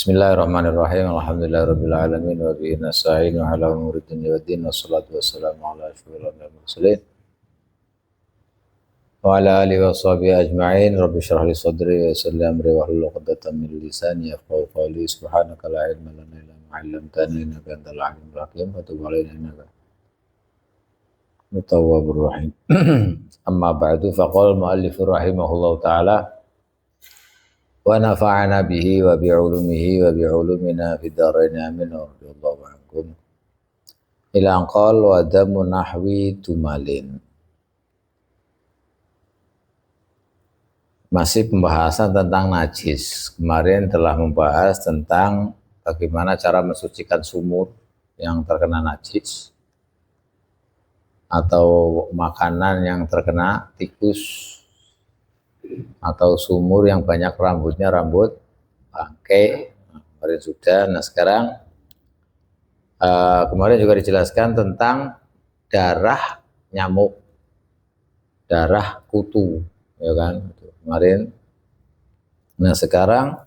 Bismillahirrahmanirrahim. Alhamdulillahirabbil alamin wa bihi nasta'in ala umuri dunya waddin wassalatu wassalamu ala asyrofil anbiya'i wal mursalin wa ala alihi wa sahbihi ajma'in. Rabbi shrah li sadri wa yassir li amri wahlul 'uqdatam min lisani yafqahu qawli. Subhanaka la ilma lana illa ma 'allamtana innaka antal alimul hakim wa tub 'alaina innaka tawwabur rahim. Amma ba'du, faqala al-mu'allif rahimahullahu ta'ala wa nafa'ana bihi wa bi'ulumihi wa bi'ulumina fid dharain amin wa radhiyallahu ankum ila anqal wa damu nahwi tumalin. Masih pembahasan tentang najis. Kemarin telah membahas tentang bagaimana cara mensucikan sumur yang terkena najis atau makanan yang terkena tikus atau sumur yang banyak rambutnya, rambut bangkai. Kemarin sudah. Nah sekarang kemarin juga dijelaskan tentang darah nyamuk, darah kutu, ya kan, kemarin. Nah sekarang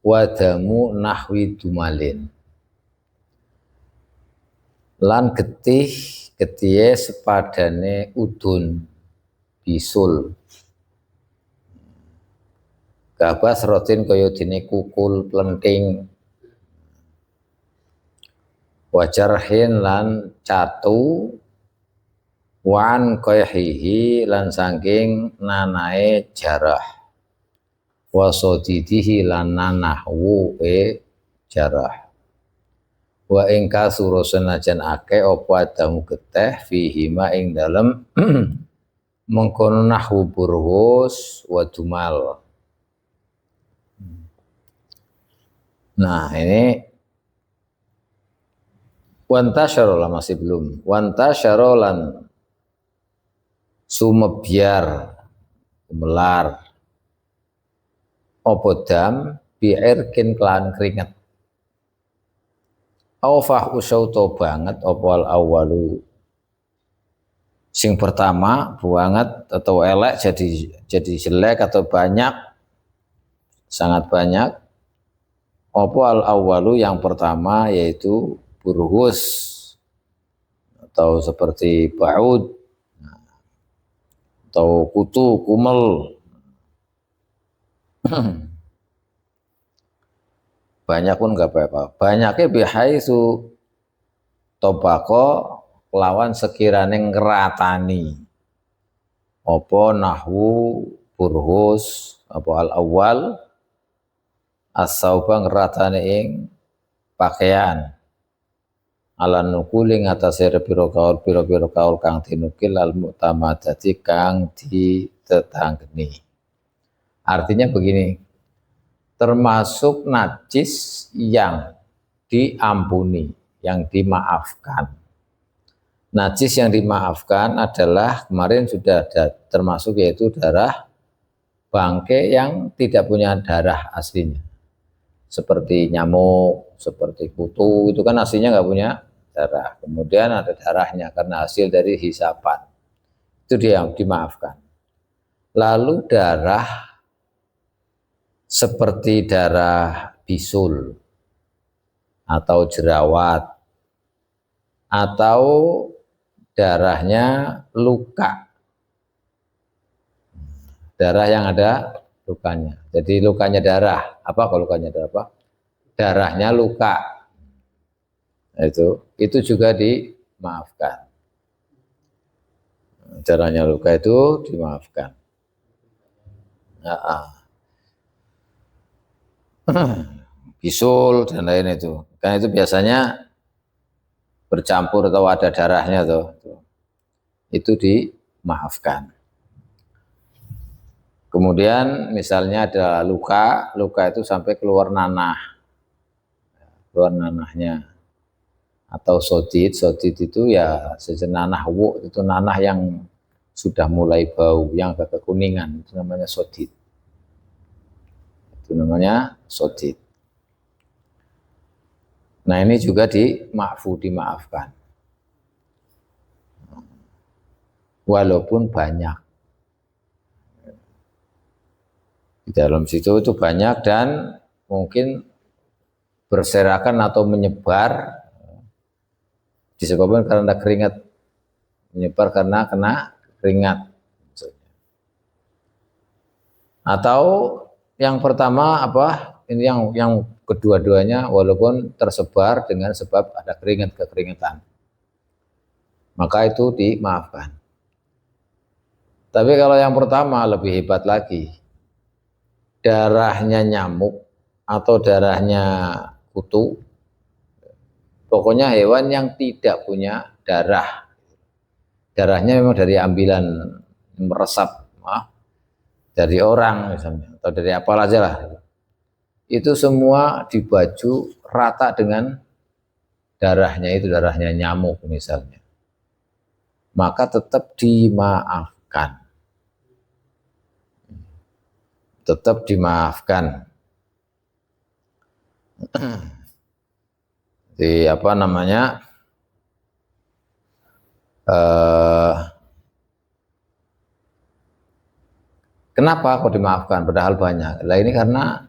wadamu nahwi dumalin, lan getih sepadane udun bisul gabas rotin kaya dene kukul plenting wajarhin lan catu wan qayhihi lan saking nanae jarah wasodidihi lan nanahwu jarah wa ingka surusan ajan ake apa adamu geteh fihima ing dalem mengkono nahwu burhus wa dumal. Nah ini wantasyarola, masih belum. Wantasyarolan sumebyar melar opodam bi'irkin kelan keringet awfah usauto banget opwal awalu sing pertama banget atau elek jadi jelek atau banyak, sangat banyak. Opo al awalu yang pertama yaitu burhus atau seperti baud atau kutu, kumel. Banyak pun enggak apa-apa. Banyaknya bihaisu tobako lawan sekirane ngeratani. Opo nahwu burhus apa al awal as-sauba ngeratane ing pakaian ala nukuli ngatasé pira kaul kang dinukil al mu'tamadati kang ditetanggeni. Artinya begini, termasuk najis yang diampuni, yang dimaafkan. Najis yang dimaafkan adalah kemarin sudah ada, termasuk yaitu darah bangkai yang tidak punya darah aslinya. Seperti nyamuk, seperti kutu, itu kan aslinya nggak punya darah. Kemudian ada darahnya karena hasil dari hisapan. Itu dia yang dimaafkan. Lalu darah seperti darah bisul atau jerawat atau darahnya luka. Darah yang ada lukanya. Jadi lukanya darah. Apa kalau lukanya darah apa? Darahnya luka. Itu juga dimaafkan. Darahnya luka itu dimaafkan. Bisul dan lain itu. Karena itu biasanya bercampur atau ada darahnya tuh. Itu dimaafkan. Kemudian misalnya ada luka itu sampai keluar nanah, keluar nanahnya, atau sodid itu ya sejenanah nanah itu nanah yang sudah mulai bau, yang agak kekuningan, itu namanya sodid. Itu namanya sodid. Nah ini juga dimaafkan, walaupun banyak. Di dalam situ itu banyak dan mungkin berserakan atau menyebar disebabkan karena keringat, menyebar karena kena keringat. Atau yang pertama apa? Ini yang kedua-duanya walaupun tersebar dengan sebab ada keringatan, maka itu dimaafkan. Tapi kalau yang pertama lebih hebat lagi, darahnya nyamuk atau darahnya kutu, pokoknya hewan yang tidak punya darah, darahnya memang dari ambilan meresap dari orang misalnya atau dari apa aja lah, itu semua di baju rata dengan darahnya, itu darahnya nyamuk misalnya, maka tetap dimaafkan, tetap dimaafkan. Di apa namanya, kenapa kok dimaafkan padahal banyak? Lah ini karena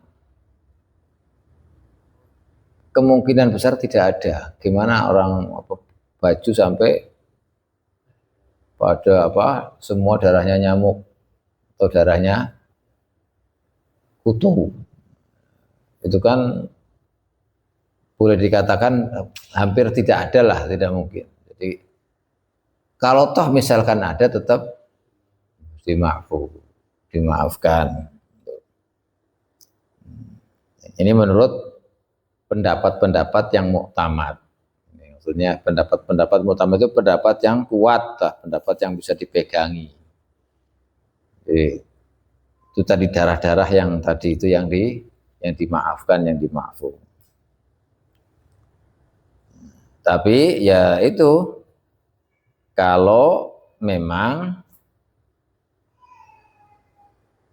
kemungkinan besar tidak ada. Gimana orang baju sampai pada apa semua darahnya nyamuk atau darahnya kutu? Itu kan boleh dikatakan hampir tidak ada lah, tidak mungkin. Jadi kalau toh misalkan ada tetap dimaafkan. Ini menurut pendapat-pendapat yang muktamad. Maksudnya pendapat-pendapat muktamad itu pendapat yang kuat, pendapat yang bisa dipegangi. Jadi, itu tadi darah-darah yang tadi itu yang dimaafkan, yang dimaafkan. Tapi ya itu kalau memang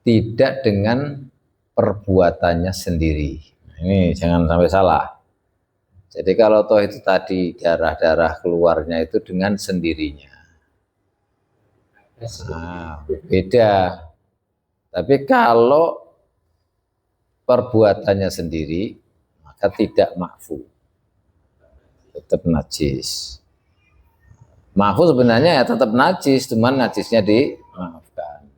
tidak dengan perbuatannya sendiri. Ini jangan sampai salah. Jadi kalau toh itu tadi darah-darah keluarnya itu dengan sendirinya. Nah, beda. Tapi kalau perbuatannya sendiri maka tidak ma'fu. Tetap najis. Ma'fu sebenarnya ya tetap najis, cuman najisnya dimaafkan.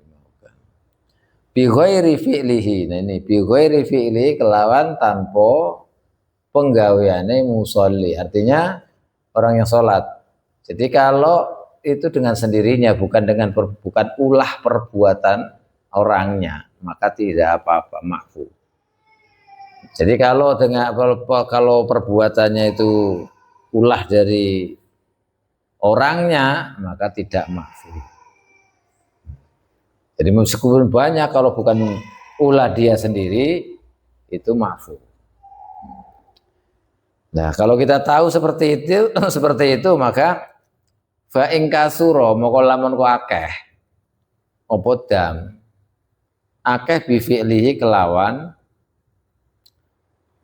Bi ghairi fi'lihi. Nah ini bi ghairi fi'lihi kelawan tanpa penggaweane musolli, artinya orang yang sholat. Jadi kalau itu dengan sendirinya, bukan ulah perbuatan orangnya, maka tidak apa-apa, ma'fu. Jadi kalau perbuatannya itu ulah dari orangnya, maka tidak ma'fu. Jadi meskipun banyak, kalau bukan ulah dia sendiri, itu ma'fu. Nah, kalau kita tahu seperti itu, maka fa ing kasura moko lamun ku akeh apa dam akeh bi fi'lihi kelawan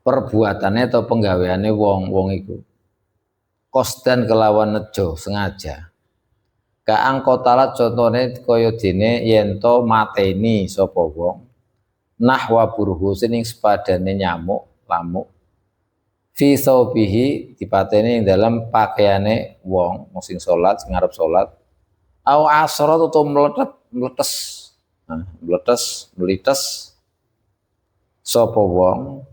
perbuatannya atau penggaweane wong iku kosdan kelawan nejo sengaja kaang kotalat contone kaya dene yen to mateni sapa wong nahwa burhusin ing sepadane nyamuk lamuk fi saubihi dipateni ing dalam pakaiane wong sing salat sing arep salat au asrat utawa meletes sapa wong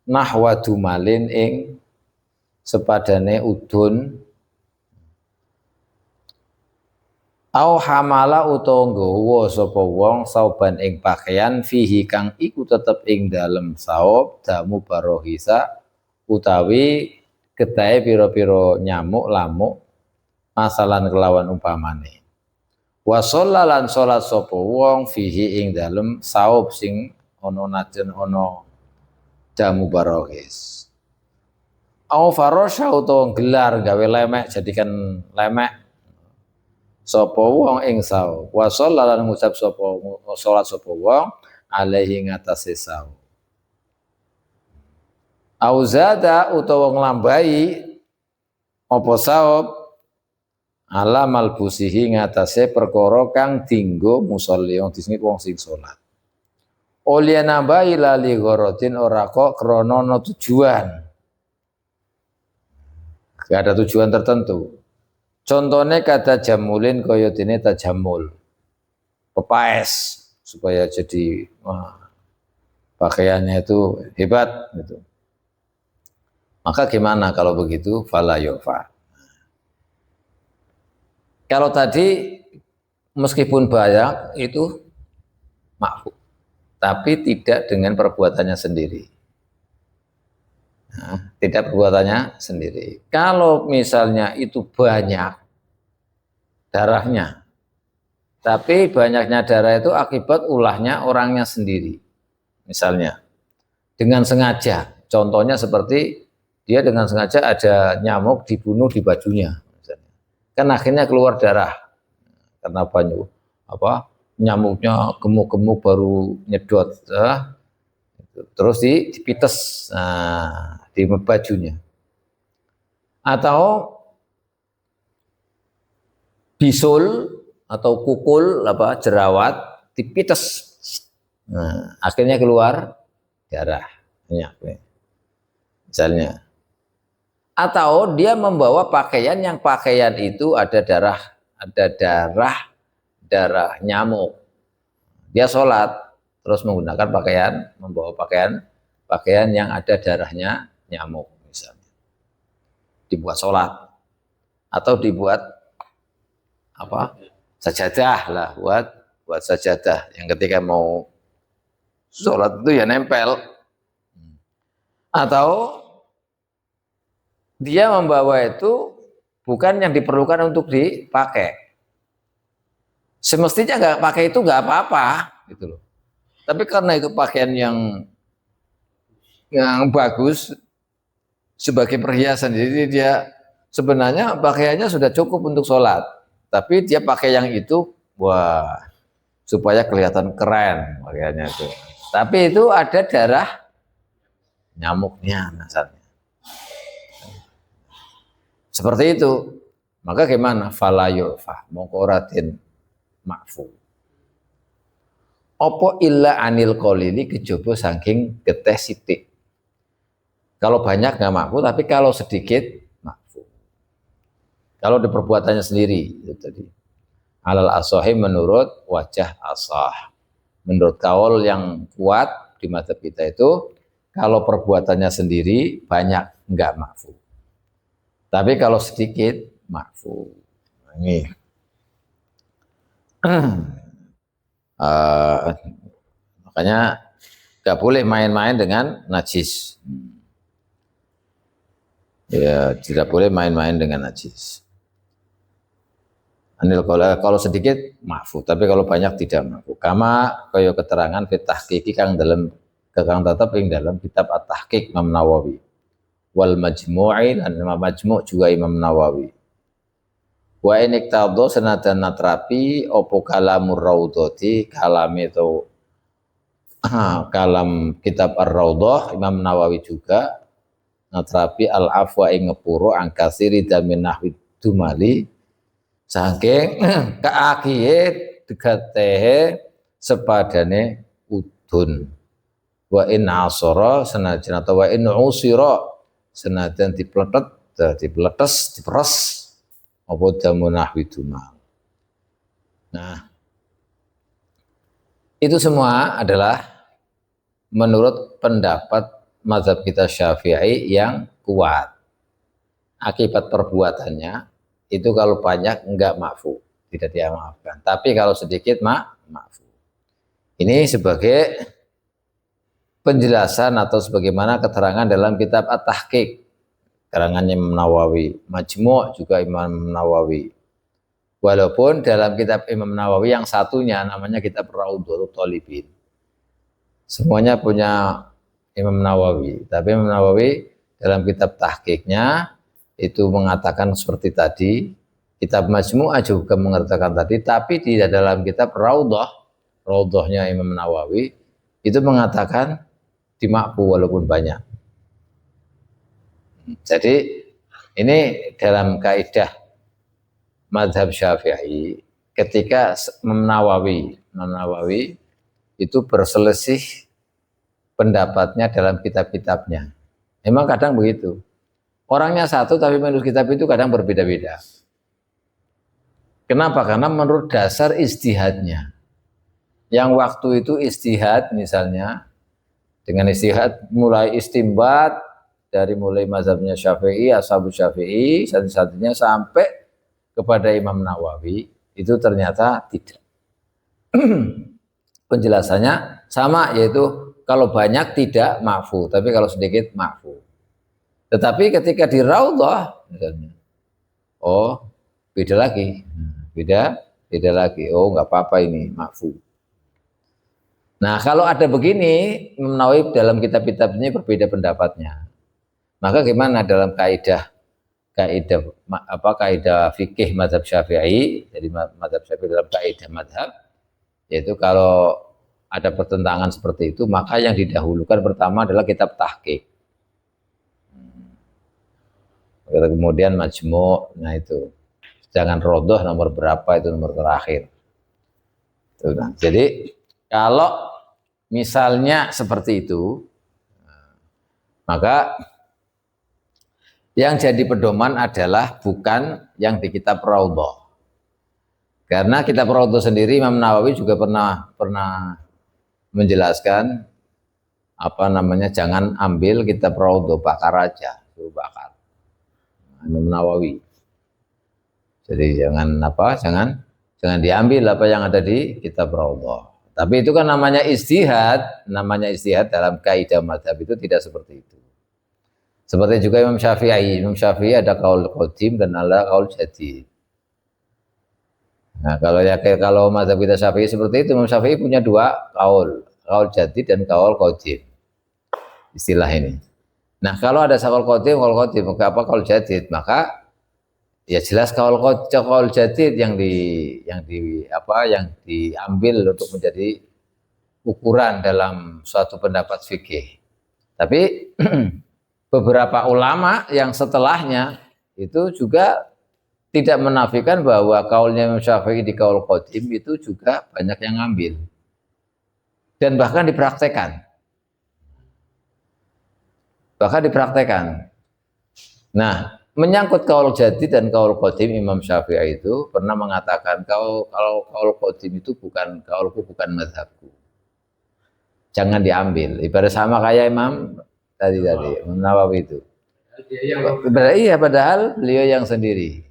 nahwa dumalin ing sepadane udun au hamala utawa nggawa sapa wong sauban ing pakaian fihi kang iku tetep ing dalem saub damu barohisa utawi getahe pira-pira nyamuk lamuk masalan kelawan umpamane wa shallalan salat sapa wong fihi ing dalem saub sing ana najen ana jamu barohis au farasha utawa gelar gawe lemek jadikan lemek sapa wong ing saub wa shallalan ngucap sapa salat sapa wong alaihi ngatasé saub auzada utawa nglambai apa saub ala malbusihi ngatasé perkara kang dinggo musolli wong sing salat oleh nambahi lali gharadin ora kok krana ana tujuan Gak ada tujuan tertentu. Contohnya kata jamulin kaya dene tajamul, pepaes supaya jadi pakaiannya itu hebat gitu. Maka gimana kalau begitu? Fala yufa. Kalau tadi meskipun banyak itu ma'fu, tapi tidak dengan perbuatannya sendiri. Nah, tidak perbuatannya sendiri. Kalau misalnya itu banyak darahnya, tapi banyaknya darah itu akibat ulahnya orangnya sendiri. Misalnya dengan sengaja, contohnya seperti dia dengan sengaja ada nyamuk dibunuh di bajunya, misalnya. Kan akhirnya keluar darah karena banyak nyamuknya gemuk-gemuk baru nyedot, terus dipites di bajunya. Atau bisul atau kukul jerawat dipites, akhirnya keluar darah misalnya. Atau dia membawa pakaian yang pakaian itu ada darah nyamuk. Dia sholat terus menggunakan membawa pakaian yang ada darahnya nyamuk, misalnya dibuat sholat atau dibuat sajadah lah, buat sajadah yang ketika mau sholat itu ya nempel. Atau dia membawa itu bukan yang diperlukan untuk dipakai, semestinya nggak pakai itu nggak apa-apa gitu loh, tapi karena itu pakaian yang bagus sebagai perhiasan, jadi dia sebenarnya pakaiannya sudah cukup untuk sholat, tapi dia pakai yang itu supaya kelihatan keren pakaiannya itu, tapi itu ada darah nyamuknya misalnya. Seperti itu, maka gimana? Fala yu'fah, mongko ratin ma'fu. Opo illa anil qalili kejaba saking geteh sithik. Kalau banyak nggak ma'fu, tapi kalau sedikit ma'fu. Kalau di perbuatannya sendiri itu tadi. Alal asahi menurut wajah asah. Menurut kaul yang kuat di madzhab kita itu, kalau perbuatannya sendiri banyak nggak ma'fu. Tapi kalau sedikit ma'fu. Ini makanya nggak boleh main-main dengan najis. Ya, tidak boleh main-main dengan najis. Kalau sedikit ma'fu, tapi kalau banyak tidak ma'fu. Kama kaya keterangan fit tahqiq kang tetap ing dalam kitab At-Tahqiq Imam Nawawi. Wal Majmu'i dan Majmu' juga Imam Nawawi. Wa inik tadho senajan natrapi opo kalamur raudhati kalam itu kalam kitab Ar-Raudhah Imam Nawawi juga natrapi al-afwa ing ngepuro angkasiri damin nahwi dumali saking kaakihe degatehe sepadane udun. Wa in asara senajan atau wa in usira senajan diperes apa damu nahwi dumal. Nah, itu semua adalah menurut pendapat mazhab kita Syafi'i yang kuat. Akibat perbuatannya itu kalau banyak enggak ma'fu, tidak dimaafkan. Tapi kalau sedikit ma'fu. Ini sebagai penjelasan atau sebagaimana keterangan dalam kitab At-Tahqiq, keterangannya Imam Nawawi, Majmu' juga Imam Nawawi. Walaupun dalam kitab Imam Nawawi yang satunya namanya kitab Raudhatul Thalibin. Semuanya punya Imam Nawawi, tapi Imam Nawawi dalam kitab tahqiqnya itu mengatakan seperti tadi, kitab Majmu'ah juga mengatakan tadi, tapi tidak dalam kitab Raudhahnya Imam Nawawi itu mengatakan dima'fu walaupun banyak. Jadi ini dalam kaidah mazhab Syafi'i ketika Imam Nawawi itu berselisih pendapatnya dalam kitab-kitabnya. Memang kadang begitu. Orangnya satu tapi menulis kitab itu kadang berbeda-beda. Kenapa? Karena menurut dasar ijtihadnya. Yang waktu itu ijtihad misalnya, dengan ijtihad mulai istimbat dari mulai mazhabnya Syafi'i, Ashabus Syafi'i, satu-satunya sampai kepada Imam Nawawi, itu ternyata tidak. Penjelasannya sama, yaitu kalau banyak tidak ma'fu, tapi kalau sedikit ma'fu. Tetapi ketika di Raudhah misalnya, oh beda lagi, beda lagi, oh nggak apa-apa ini ma'fu. Nah kalau ada begini, Imam Nawawi dalam kitab-kitabnya berbeda pendapatnya. Maka gimana dalam kaidah fikih mazhab Syafi'i, jadi mazhab Syafi'i dalam kaidah mazhab, yaitu kalau ada pertentangan seperti itu, maka yang didahulukan pertama adalah kitab tahqiq. Kemudian Majmu', nah itu. Jangan Raudhah nomor berapa, itu nomor terakhir. Nah, jadi kalau misalnya seperti itu, maka yang jadi pedoman adalah bukan yang di kitab Raudhah. Karena kitab Raudhah sendiri Imam Nawawi juga pernah menjelaskan jangan ambil kitab Raudhah, bakar aja, suruh bakar. Imam Nawawi. Jadi jangan diambil apa yang ada di kitab Raudhah. Tapi itu kan namanya ijtihad dalam kaidah mazhab itu tidak seperti itu. Seperti juga Imam Syafi'i ada kaul qadim dan ada kaul jadid. Nah, kalau mazhab kita Syafi'i seperti itu, Imam Syafi'i punya dua kaul jadid dan kaul qadim. Istilah ini. Nah, kalau ada kaul qadim, maka apa kaul jadid? Maka ya jelas kaul jadid yang diambil untuk menjadi ukuran dalam suatu pendapat fikih. Tapi beberapa ulama yang setelahnya itu juga tidak menafikan bahwa kaulnya Imam Syafi'i di kaul qadim itu juga banyak yang ngambil dan bahkan dipraktekkan. Nah, menyangkut kaul jadid dan kaul qadim, Imam Syafi'i itu pernah mengatakan kalau kaul qadim itu bukan mazhabku, jangan diambil. Ibarat sama kayak Imam Imam Nawawi itu. Iya, padahal beliau yang sendiri.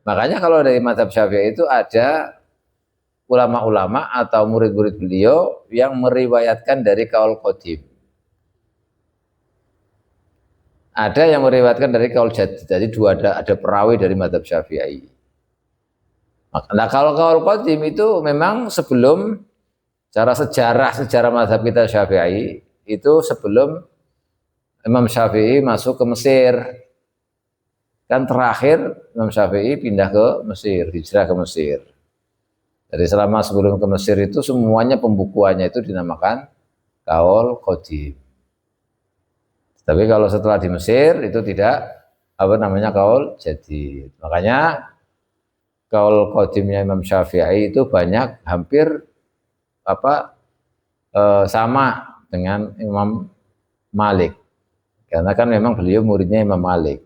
Makanya kalau dari mazhab Syafi'i itu ada ulama-ulama atau murid-murid beliau yang meriwayatkan dari kaul qadim. Ada yang meriwayatkan dari kaul jadid. Jadi ada perawi dari mazhab Syafi'i. Nah, kalau kaul qadim itu memang sebelum sejarah mazhab kita Syafi'i itu sebelum Imam Syafi'i masuk ke Mesir. Kan terakhir Imam Syafi'i pindah ke Mesir, hijrah ke Mesir. Jadi selama sebelum ke Mesir itu semuanya pembukuannya itu dinamakan kaul qadim. Tapi kalau setelah di Mesir itu tidak kaul jadid. Makanya kaul qadimnya Imam Syafi'i itu banyak hampir sama dengan Imam Malik. Karena kan memang beliau muridnya Imam Malik.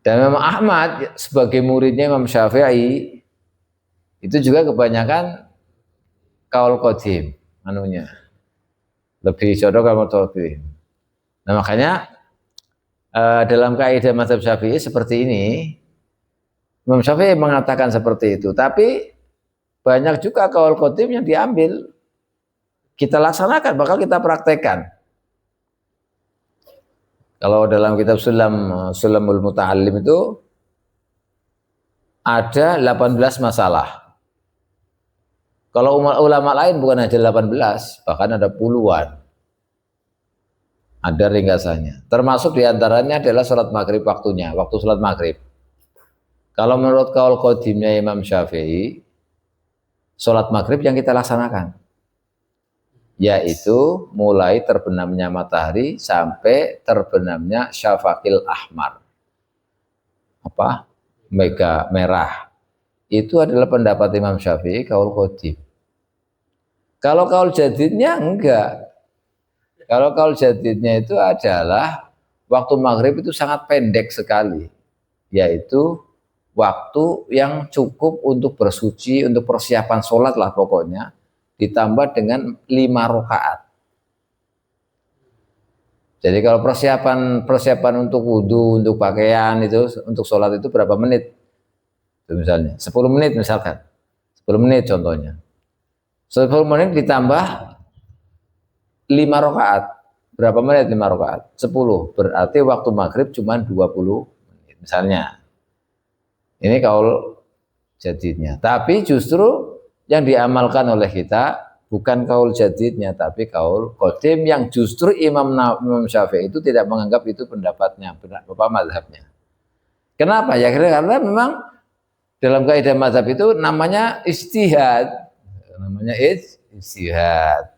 Dan Imam Ahmad sebagai muridnya Imam Syafi'i itu juga kebanyakan kaul qadim lebih condong kaul qadim. Nah, makanya dalam kaidah mazhab Syafi'i seperti ini, Imam Syafi'i mengatakan seperti itu, tapi banyak juga kaul qadim yang diambil, kita laksanakan, bakal kita praktekkan. Kalau dalam kitab Sulamul Muta'allim itu ada 18 masalah. Kalau ulama lain bukan hanya 18, bahkan ada puluhan. Ada ringkasannya. Termasuk diantaranya adalah sholat maghrib waktunya, waktu sholat maghrib. Kalau menurut kaul qadimnya Imam Syafi'i, sholat maghrib yang kita laksanakan, yaitu mulai terbenamnya matahari sampai terbenamnya syafaqil ahmar. Merah. Itu adalah pendapat Imam Syafi'i kaul qadim. Kalau kaul jadidnya enggak. Kalau kaul jadidnya itu adalah waktu maghrib itu sangat pendek sekali, yaitu waktu yang cukup untuk bersuci, untuk persiapan sholat lah pokoknya, ditambah dengan 5 rakaat. Jadi kalau persiapan untuk wudhu, untuk pakaian itu, untuk sholat itu berapa menit? Itu misalnya 10 menit misalkan, 10 menit contohnya. 10 menit ditambah 5 rakaat. Berapa menit 5 rakaat? 10. Berarti waktu maghrib cuma 20 menit misalnya. Ini kaul jadidnya. Tapi justru yang diamalkan oleh kita bukan kaul jadidnya, tapi kaul qadim yang justru Imam Syafi'i itu tidak menganggap itu pendapatnya, bapak mazhabnya. Kenapa? Ya karena memang dalam kaidah mazhab itu namanya ijtihad. Namanya ijtihad.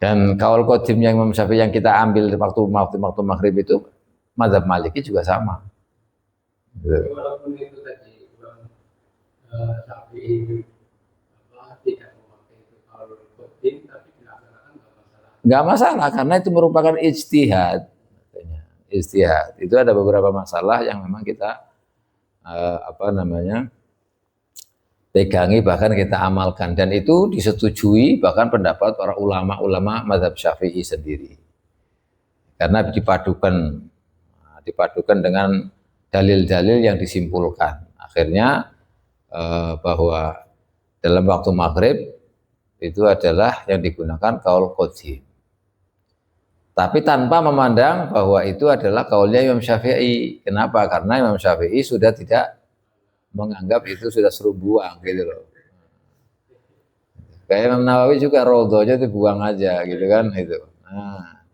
Dan kaul qadim yang Imam Syafi'i yang kita ambil waktu maghrib itu mazhab Maliki juga sama. Walaupun itu tadi Syafi'i tidak memakai itu kaul qadim, tapi dilaksanakan nggak masalah karena itu merupakan ijtihad. Ijtihad itu ada beberapa masalah yang memang kita pegangi, bahkan kita amalkan, dan itu disetujui bahkan pendapat para ulama-ulama mazhab Syafi'i sendiri, karena dipadukan dengan dalil-dalil yang disimpulkan akhirnya bahwa dalam waktu maghrib itu adalah yang digunakan kaul qadim, tapi tanpa memandang bahwa itu adalah kaulnya Imam Syafi'i. Kenapa? Karena Imam Syafi'i sudah tidak menganggap itu sudah suruh buang gitu loh. Kayak Imam Nawawi juga rodhonya itu buang aja gitu kan itu. Nah,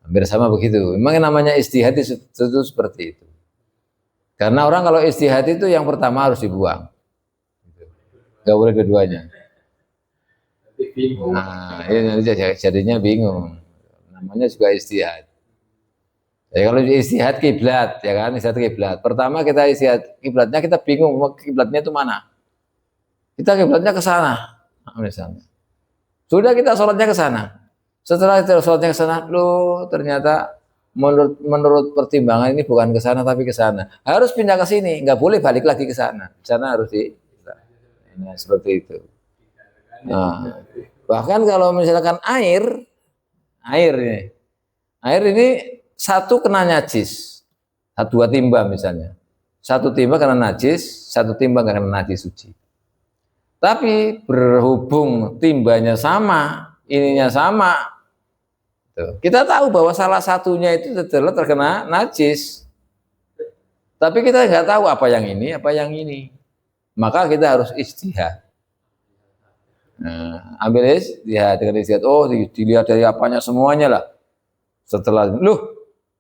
hampir sama begitu. Memang namanya ijtihad itu seperti itu. Karena orang kalau ijtihad itu yang pertama harus dibuang. Gak boleh keduanya. Nah, ini jadinya bingung. Namanya juga ijtihad. Ya kalau istihad kiblat, ya kan, istihad kiblat. Pertama kita istihad kiblatnya, kita bingung kiblatnya itu mana. Kita kiblatnya ke sana, misalnya. Sudah kita sholatnya ke sana. Setelah kita sholatnya ke sana, loh ternyata menurut pertimbangan ini bukan ke sana tapi ke sana. Harus pindah ke sini, nggak boleh balik lagi ke sana. Di sana harus nah, seperti itu. Nah, bahkan kalau misalkan air ini satu kena najis, dua timba misalnya, satu timba kena najis, satu timba nggak kena najis suci. Tapi berhubung timbanya sama, ininya sama, tuh, kita tahu bahwa salah satunya itu adalah terkena najis, tapi kita nggak tahu apa yang ini, maka kita harus ijtihad. Nah, ambil ijtihad dengan ijtihad, oh dilihat dari apanya semuanya lah. Setelah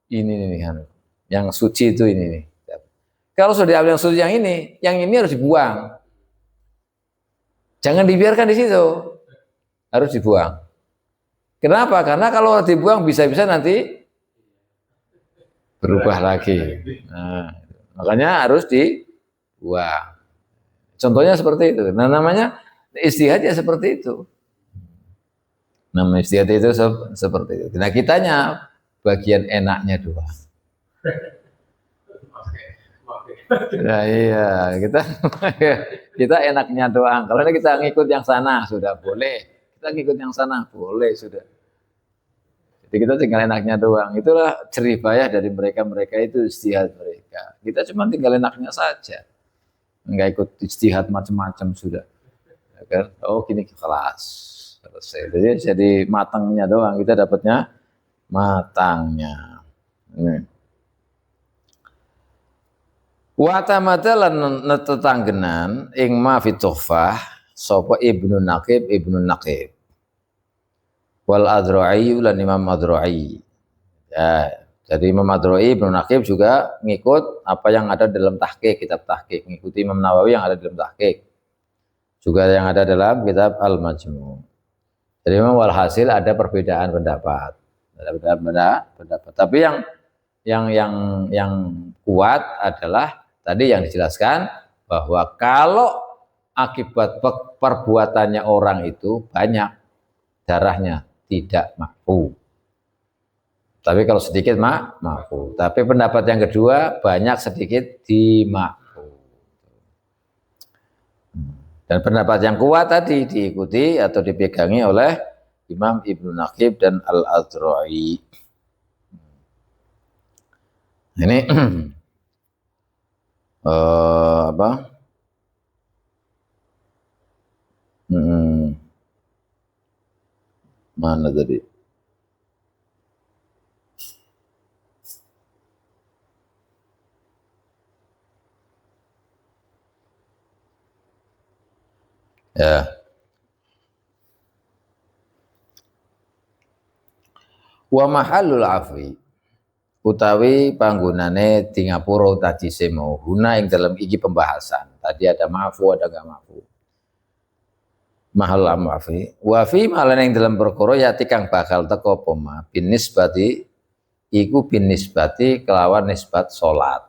ini yang suci itu ini. Kalau sudah diambil yang suci yang ini harus dibuang. Jangan dibiarkan di situ, harus dibuang. Kenapa? Karena kalau dibuang bisa-bisa nanti berubah lagi. Nah, makanya harus dibuang. Contohnya seperti itu. Nah, namanya ijtihad ya seperti itu. Namanya ijtihad itu seperti itu. Nah, kitanya bagian enaknya doang. Nah iya, kita enaknya doang. Kalau kita ngikut yang sana sudah boleh, kita ngikut yang sana boleh sudah. Jadi kita tinggal enaknya doang. Itulah jerih payah dari mereka itu ijtihad mereka. Kita cuma tinggal enaknya saja, nggak ikut ijtihad macam-macam sudah. Ya kan? Oh gini kelas selesai. Jadi matangnya doang, kita dapatnya matangnya. Ini. Wa tamadalan tetanggenan ing ma fi tuhfah sapa Ibnu Naqib wal Adro'i lan Imam Adro'i. Ya, jadi Imam Adro'i Ibnu Naqib juga ngikut apa yang ada dalam tahqiq, kitab tahqiq, ngikuti Imam Nawawi yang ada dalam tahqiq. Juga yang ada dalam kitab Al-Majmu'. Jadi memang walhasil ada perbedaan pendapat. Tapi yang kuat adalah tadi yang dijelaskan bahwa kalau akibat perbuatannya orang itu banyak, darahnya tidak makruh. Tapi kalau sedikit mahfu. Tapi pendapat yang kedua banyak sedikit di mahfu. Dan pendapat yang kuat tadi diikuti atau dipegangi oleh Imam Ibnu Naqib dan Al-Azra'i. Ini apa? Mana tadi? Ya. Wa mahallul afwi utawi panggonane di ngapura tadi semo guna ing dalam iki pembahasan. Tadi ada maafu ada gak maafu. Mahal amafi wa fi malan ing dalam perkara yati kang bakal teko apa ma bin nisbati iku bin nisbati kelawan nisbat salat.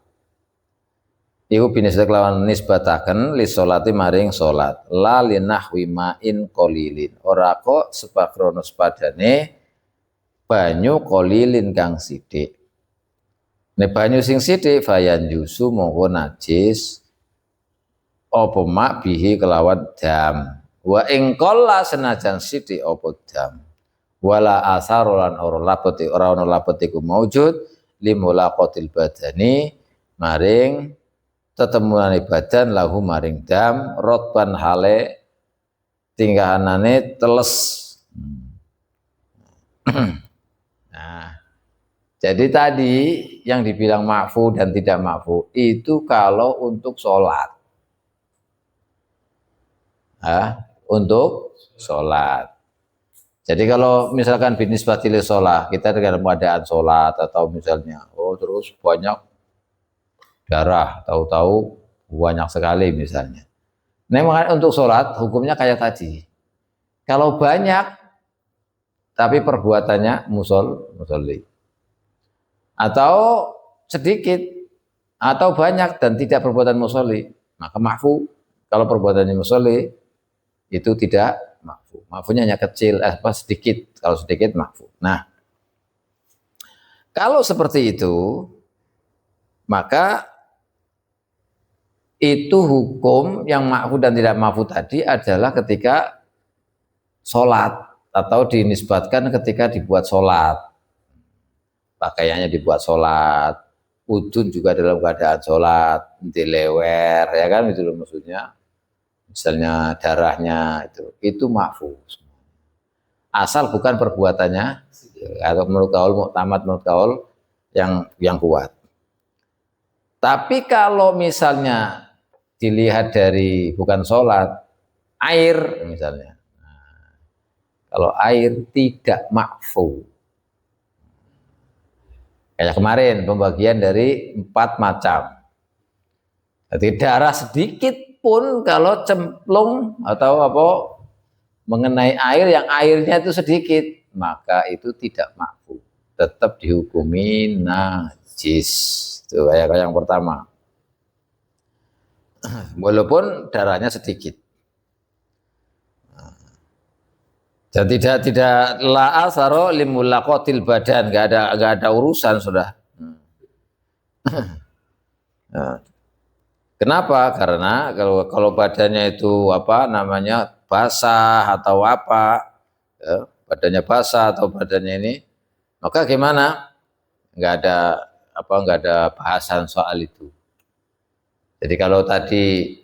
Iku bin nisbati kelawan nisbataken li salati maring salat. La linahwi ma'in qalilin. Ora kok sepakrono sepadane banyu qalilin kang sithik. Nek banyu sing sithik fayan jusu mongko najis apa mak bihi kelawan dam. Wa ing qalla senajan sithik apa dam. Wala asarolan ora lapeti ora ana lapeti ku maujud limulaqatil badani maring tetemuane badan lahu maring dam rotban hale tinggahanane teles. Nah, jadi tadi yang dibilang ma'fu dan tidak ma'fu itu kalau untuk sholat. Untuk sholat. Jadi kalau misalkan bisnis batili sholat, kita dengan keadaan sholat atau misalnya, terus banyak darah, tahu-tahu banyak sekali misalnya. Nah, makanya untuk sholat hukumnya kayak tadi. Kalau banyak, tapi perbuatannya musolli. Atau sedikit, atau banyak dan tidak perbuatan musolli, maka ma'fu. Kalau perbuatannya musolli, itu tidak ma'fu. Ma'funya hanya kecil, sedikit. Kalau sedikit ma'fu. Nah, kalau seperti itu, maka itu hukum yang ma'fu dan tidak ma'fu tadi adalah ketika sholat atau dinisbatkan ketika dibuat sholat. Pakaiannya dibuat sholat, udun juga dalam keadaan sholat, dilewer, ya kan itu loh maksudnya. Misalnya darahnya itu ma'fu. Asal bukan perbuatannya, atau menurut kaul muktamad menurut kaul yang kuat. Tapi kalau misalnya dilihat dari bukan sholat, air misalnya. Nah, kalau air tidak ma'fu. Kayak kemarin pembagian dari 4 macam. Jadi darah sedikit pun kalau cemplung atau mengenai air yang airnya itu sedikit, maka itu tidak ma'fu. Tetap dihukumi najis. Itu kayak yang pertama. Walaupun darahnya sedikit. Dan tidak la asaro limulaqatil badan, enggak ada urusan sudah. Nah, kenapa? Karena kalau badannya itu basah atau badannya basah atau badannya ini, maka gimana? Enggak ada bahasan soal itu. Jadi kalau tadi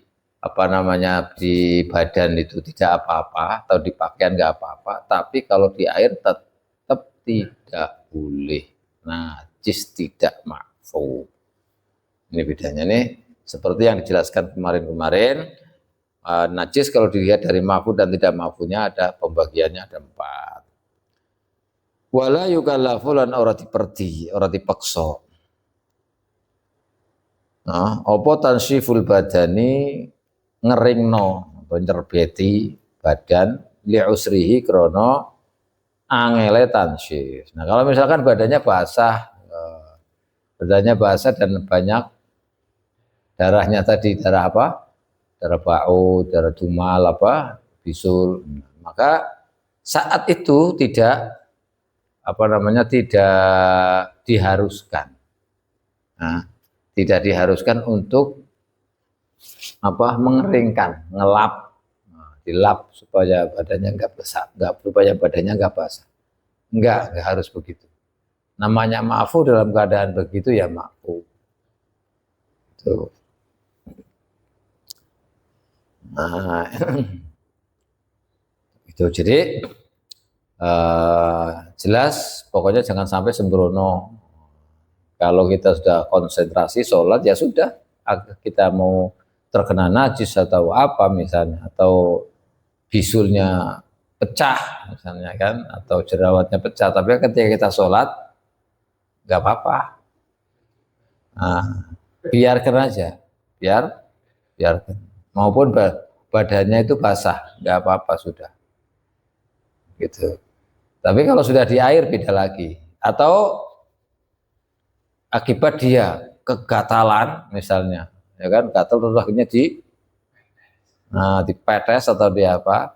di badan itu tidak apa-apa atau di pakaian enggak apa-apa, tapi kalau di air tetap tidak boleh, najis tidak ma'fu. Ini bedanya nih, seperti yang dijelaskan kemarin-kemarin, najis kalau dilihat dari ma'fu dan tidak ma'funya ada pembagiannya ada 4. Wala yukallafu lan ora dipaksa. Apa tansiful badani ngeringno atau nyerbeti badan li usrihi krono angele tansif. Nah, kalau misalkan badannya basah dan banyak darahnya tadi, darah darah bau, darah dumal, bisul, maka saat itu tidak apa namanya, tidak diharuskan. Nah, tidak diharuskan untuk apa, mengeringkan, ngelap, nah, dilap supaya badannya nggak basah, supaya badannya nggak basah. Nggak harus begitu. Namanya ma'fu dalam keadaan begitu ya ma'fu. Tuh. Nah, itu jadi jelas pokoknya jangan sampai sembrono. Kalau kita sudah konsentrasi sholat ya sudah, kita mau terkena najis atau apa misalnya, atau bisulnya pecah misalnya kan, atau jerawatnya pecah, tapi ketika kita sholat nggak apa-apa. Nah, biarkan aja, biarkan. Maupun badannya itu basah, nggak apa-apa sudah. Gitu. Tapi kalau sudah di air beda lagi. Atau akibat dia kegatalan misalnya, ya kan, gatal terus akhirnya dipetes atau di apa,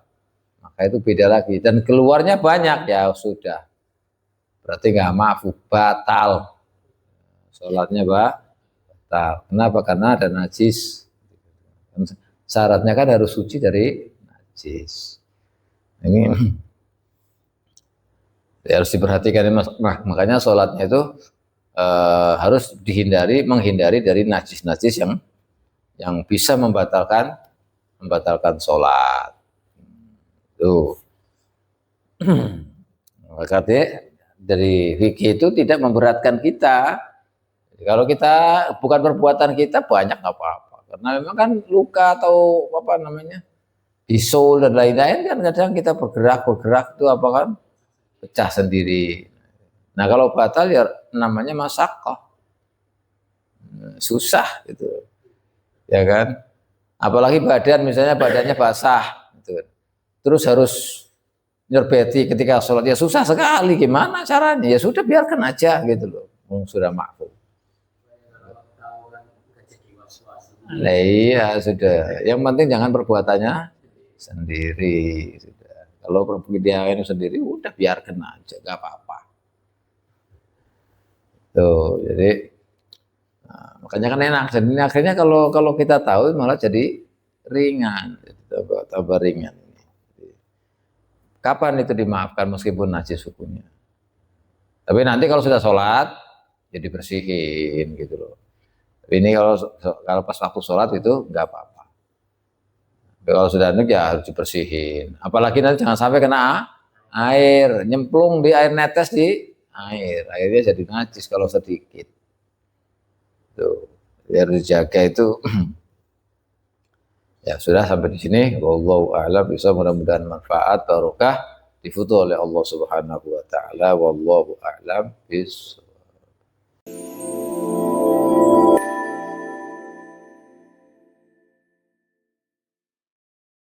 maka itu beda lagi. Dan keluarnya banyak ya sudah, berarti nggak maafu, batal. Sholatnya batal. Kenapa? Karena ada najis. Syaratnya kan harus suci dari najis. Ini harus diperhatikan. Makanya sholatnya itu harus menghindari dari najis-najis yang bisa membatalkan sholat. Tuh. Makanya dari fikih itu tidak memberatkan kita. Kalau kita bukan perbuatan kita banyak nggak apa-apa. Karena memang kan luka atau apa namanya, bisul dan lain-lain kan kadang kita bergerak itu apa kan pecah sendiri. Nah kalau batal ya namanya masakoh, susah gitu, ya kan. Apalagi misalnya badannya basah, gitu. Terus harus nyerbeti ketika sholat ya susah sekali. Gimana caranya? Ya sudah biarkan aja gitu loh, sudah maklum. Nah, iya sudah. Yang penting jangan perbuatannya sendiri. Sudah. Kalau perbuatannya sendiri, udah biarkan aja, nggak apa-apa. Tuh, jadi makanya kan enak. Jadi akhirnya kalau kita tahu malah jadi ringan, tambah ringan. Kapan itu dimaafkan meskipun najis hukumnya? Tapi nanti kalau sudah sholat, jadi bersihin gitu loh. Ini kalau pas waktu sholat itu nggak apa-apa. Tapi kalau sudah ya harus dibersihin. Apalagi nanti jangan sampai kena air, nyemplung di air, netes di airnya jadi najis kalau sedikit. Tuh, biar dijaga itu. Ya sudah sampai di sini. Wallahu a'lam bishawab. Mudah-mudahan manfaat barokah difutuh oleh Allah Subhanahu wa taala. Wallahu a'lam bishawab.